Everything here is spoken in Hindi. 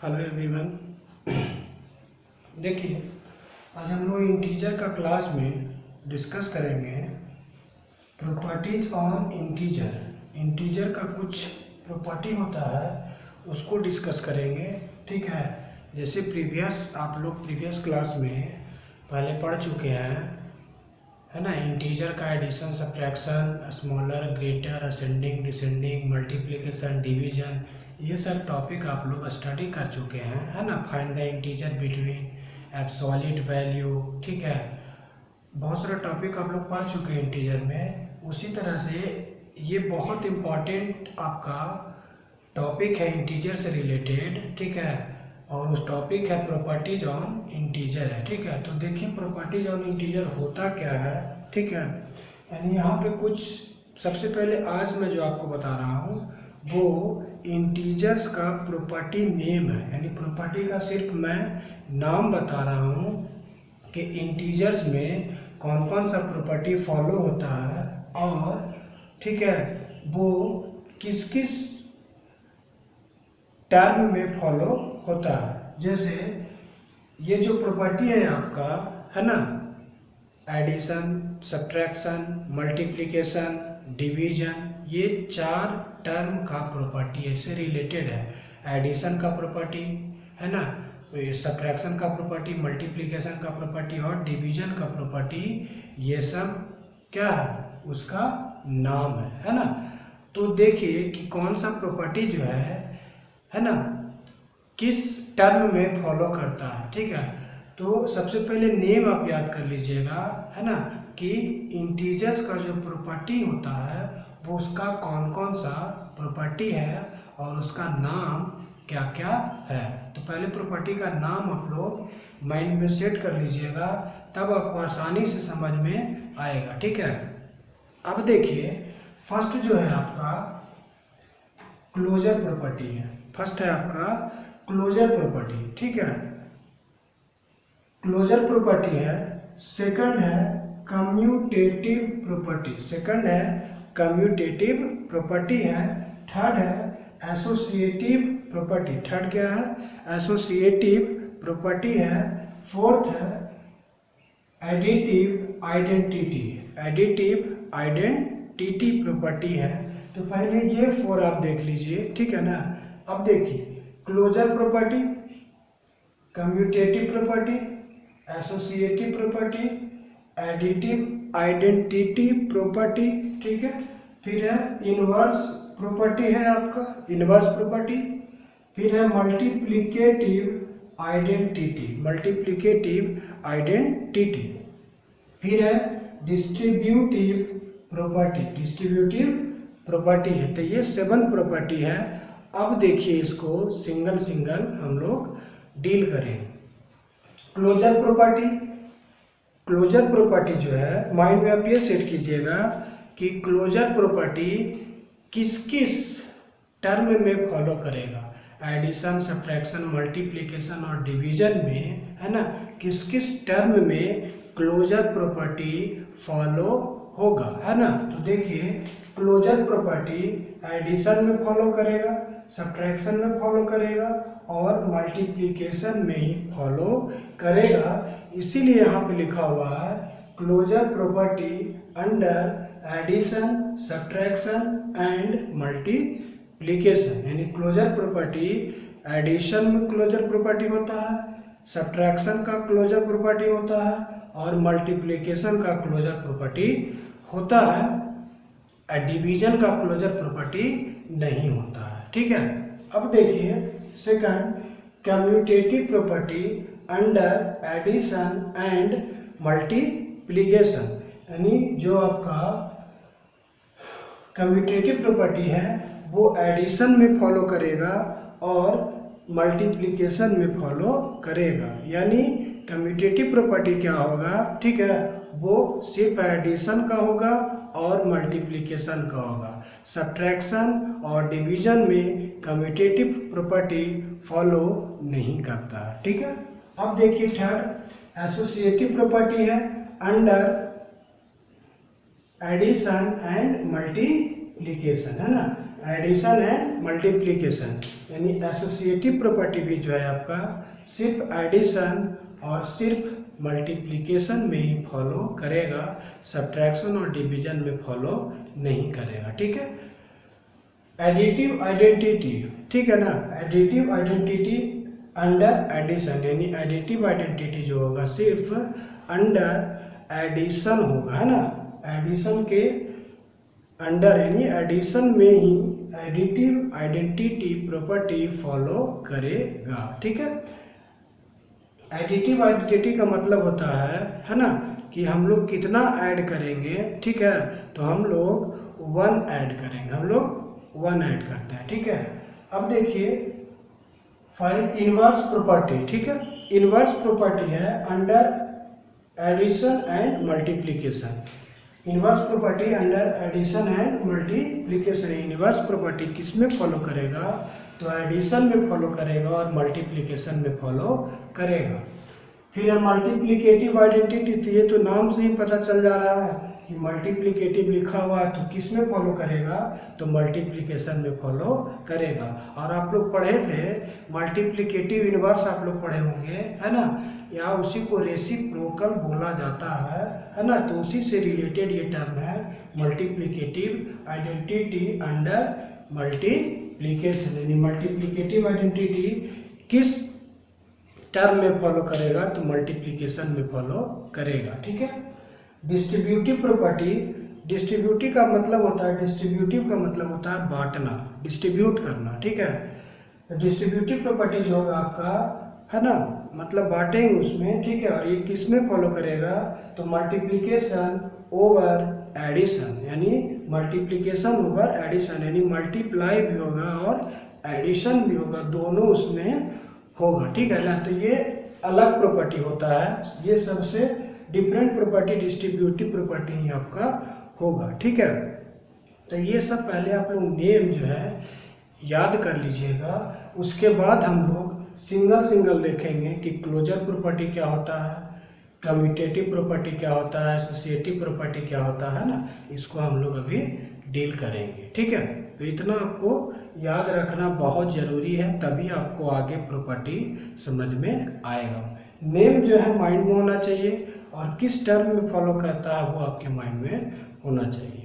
Hello everyone. देखिए, आज हम लोग इंटीजर का क्लास में डिस्कस करेंगे प्रॉपर्टीज ऑन इंटीजर। इंटीजर का कुछ प्रॉपर्टी होता है उसको डिस्कस करेंगे। ठीक है, जैसे आप लोग प्रीवियस क्लास में पहले पढ़ चुके हैं, है ना। इंटीजर का addition, subtraction, smaller, greater, ascending, descending, multiplication, division, ये सब टॉपिक आप लोग स्टडी कर चुके हैं, है ना। Find the integer between absolute value, ठीक है। बहुत सारा टॉपिक आप लोग पढ़ चुके हैं इंटीजर में। उसी तरह से ये बहुत इम्पॉर्टेंट आपका टॉपिक है इंटीजर से रिलेटेड, ठीक है। और उस टॉपिक है प्रॉपर्टीज ऑन इंटीजर है, ठीक है। तो देखिए प्रॉपर्टीज ऑन इंटीजर होता क्या है, ठीक है। यानी यहाँ पे कुछ सबसे पहले आज मैं जो आपको बता रहा हूँ वो इंटीजर्स का प्रॉपर्टी नेम है। यानी प्रॉपर्टी का सिर्फ मैं नाम बता रहा हूँ कि इंटीजर्स में कौन कौन सा प्रॉपर्टी फॉलो होता है और, ठीक है, वो किस किस टर्म में फॉलो होता है। जैसे ये जो प्रॉपर्टी है आपका, है ना, एडिशन, सब्ट्रैक्शन, मल्टीप्लिकेशन, डिवीजन, ये चार टर्म का प्रॉपर्टी से रिलेटेड है। एडिशन का प्रॉपर्टी, है ना, सब्ट्रैक्शन का प्रॉपर्टी, मल्टीप्लिकेशन का प्रॉपर्टी और डिवीजन का प्रॉपर्टी, ये सब क्या है, उसका नाम है ना। तो देखिए कि कौन सा प्रॉपर्टी जो है ना, किस टर्म में फॉलो करता है, ठीक है। तो सबसे पहले नेम आप याद कर लीजिएगा, है ना, कि इंटीजर्स का जो प्रॉपर्टी होता है वो उसका कौन कौन सा प्रॉपर्टी है और उसका नाम क्या क्या है। तो पहले प्रॉपर्टी का नाम आप लोग माइंड में सेट कर लीजिएगा, तब आपको आसानी से समझ में आएगा, ठीक है। अब देखिए फर्स्ट जो है आपका क्लोजर प्रॉपर्टी है। फर्स्ट है आपका क्लोजर प्रॉपर्टी, ठीक है, क्लोजर प्रॉपर्टी है। सेकंड है कम्यूटेटिव प्रॉपर्टी, सेकंड है कम्यूटेटिव प्रॉपर्टी है। थर्ड है एसोसिएटिव प्रॉपर्टी, थर्ड क्या है, एसोसिएटिव प्रॉपर्टी है। फोर्थ है additive identity, additive identity property है। तो पहले ये फोर आप देख लीजिए, ठीक है ना। अब देखिए closure property, commutative property, associative property, additive identity property, ठीक है। फिर है इनवर्स प्रॉपर्टी है आपका, इनवर्स प्रॉपर्टी। फिर है मल्टीप्लिकेटिव आइडेंटिटी, मल्टीप्लिकेटिव आइडेंटिटी। फिर है डिस्ट्रीब्यूटिव प्रॉपर्टी, डिस्ट्रीब्यूटिव प्रॉपर्टी है। तो ये 7 प्रॉपर्टी है। अब देखिए इसको सिंगल सिंगल हम लोग डील करें। क्लोजर प्रॉपर्टी, क्लोजर प्रॉपर्टी जो है माइंड में आप ये सेट कीजिएगा कि क्लोजर प्रॉपर्टी किस किस टर्म में फॉलो करेगा। एडिशन, सब्ट्रैक्शन, मल्टीप्लिकेशन और डिवीजन में, है ना, किस किस टर्म में क्लोजर प्रॉपर्टी फॉलो होगा, है ना। तो देखिए क्लोजर प्रॉपर्टी एडिशन में फॉलो करेगा, सब्ट्रैक्शन में फॉलो करेगा और मल्टीप्लिकेशन में ही फॉलो करेगा। इसीलिए यहाँ पे लिखा हुआ है closure property under addition, subtraction and multiplication. यानी क्लोजर प्रॉपर्टी एडिशन में क्लोजर प्रॉपर्टी होता है, सब्ट्रैक्शन का क्लोजर प्रॉपर्टी होता है और मल्टीप्लिकेशन का क्लोजर प्रॉपर्टी होता है। डिवीजन का क्लोजर प्रॉपर्टी नहीं होता है, ठीक है। अब देखिए second commutative property under addition and multiplication. यानी जो आपका कम्यूटेटिव प्रॉपर्टी है वो एडिशन में फॉलो करेगा और मल्टीप्लिकेशन में फॉलो करेगा। यानी कम्यूटेटिव प्रॉपर्टी क्या होगा, ठीक है, वो सिर्फ एडिशन का होगा और मल्टीप्लिकेशन का होगा। सब्ट्रैक्शन और डिवीजन में कम्यूटेटिव प्रॉपर्टी फॉलो नहीं करता, ठीक है। अब देखिए थर्ड एसोसिएटिव प्रॉपर्टी है अंडर एडिशन एंड मल्टीप्लिकेशन, है ना। एडिशन एंड मल्टीप्लिकेशन, यानी एसोसिएटिव प्रॉपर्टी भी जो है आपका सिर्फ एडिशन और सिर्फ मल्टीप्लिकेशन में ही फॉलो करेगा, सब्ट्रैक्शन और डिवीजन में फॉलो नहीं करेगा। ठीक है। एडिटिव आइडेंटिटी, ठीक है ना, एडिटिव आइडेंटिटी अंडर एडिशन, यानी एडिटिव आइडेंटिटी जो होगा सिर्फ अंडर एडिशन होगा, है ना, एडिशन के अंडर यानी एडिशन में ही एडिटिव आइडेंटिटी प्रॉपर्टी फॉलो करेगा। ठीक है। एडिटिव आइडेंटिटी का मतलब होता है ना, कि हम लोग कितना ऐड करेंगे, ठीक है, तो हम लोग 1 ऐड करेंगे, हम लोग 1 ऐड करते हैं। ठीक है। अब देखिए 5 इनवर्स प्रॉपर्टी, ठीक है, इनवर्स प्रॉपर्टी है under addition and multiplication. Inverse property under addition and multiplication, inverse property किस में फॉलो करेगा, तो एडिशन में फॉलो करेगा और मल्टीप्लिकेशन में फॉलो करेगा। फिर मल्टीप्लिकेटिव आइडेंटिटी, तो ये तो नाम से ही पता चल जा रहा है कि मल्टीप्लिकेटिव लिखा हुआ है, तो किस में फॉलो करेगा, तो मल्टीप्लिकेशन में फॉलो करेगा। और आप लोग पढ़े थे मल्टीप्लिकेटिव इनवर्स, आप लोग पढ़े होंगे, है ना, या उसी को रेसिप्रोकल बोला जाता है ना, तो उसी से रिलेटेड ये टर्म है मल्टीप्लिकेटिव आइडेंटिटी अंडर मल्टीप्लिकेशन, यानी मल्टीप्लिकेटिव आइडेंटिटी किस टर्म में फॉलो करेगा, तो मल्टीप्लिकेशन में फॉलो करेगा। ठीक है। डिस्ट्रीब्यूटिव प्रॉपर्टी, डिस्ट्रीब्यूटिव का मतलब होता है, डिस्ट्रीब्यूटिव का मतलब होता है बांटना, डिस्ट्रीब्यूट करना। ठीक है। डिस्ट्रीब्यूटिव प्रॉपर्टी जो होगा आपका, है ना, मतलब बांटेंगे उसमें, ठीक है, और ये किस में फॉलो करेगा, तो मल्टीप्लिकेशन ओवर एडिशन, यानी मल्टीप्लिकेशन ओवर एडिशन, यानी मल्टीप्लाई भी होगा और एडिशन भी होगा, दोनों उसमें होगा। ठीक है ना। तो ये अलग प्रॉपर्टी होता है, ये सबसे डिफरेंट प्रॉपर्टी डिस्ट्रीब्यूटिव प्रॉपर्टी ही आपका होगा। ठीक है। तो ये सब पहले आप लोग नेम जो है याद कर लीजिएगा, उसके बाद हम लोग सिंगल सिंगल देखेंगे कि क्लोजर प्रॉपर्टी क्या होता है, कम्यूटेटिव प्रॉपर्टी क्या होता है, एसोसिएटिव प्रॉपर्टी क्या होता है ना, इसको हम लोग अभी डील करेंगे। ठीक है। तो इतना आपको याद रखना बहुत ज़रूरी है, तभी आपको आगे प्रॉपर्टी समझ में आएगा। नेम जो है माइंड में होना चाहिए और किस टर्म में फॉलो करता है वो आपके माइंड में होना चाहिए।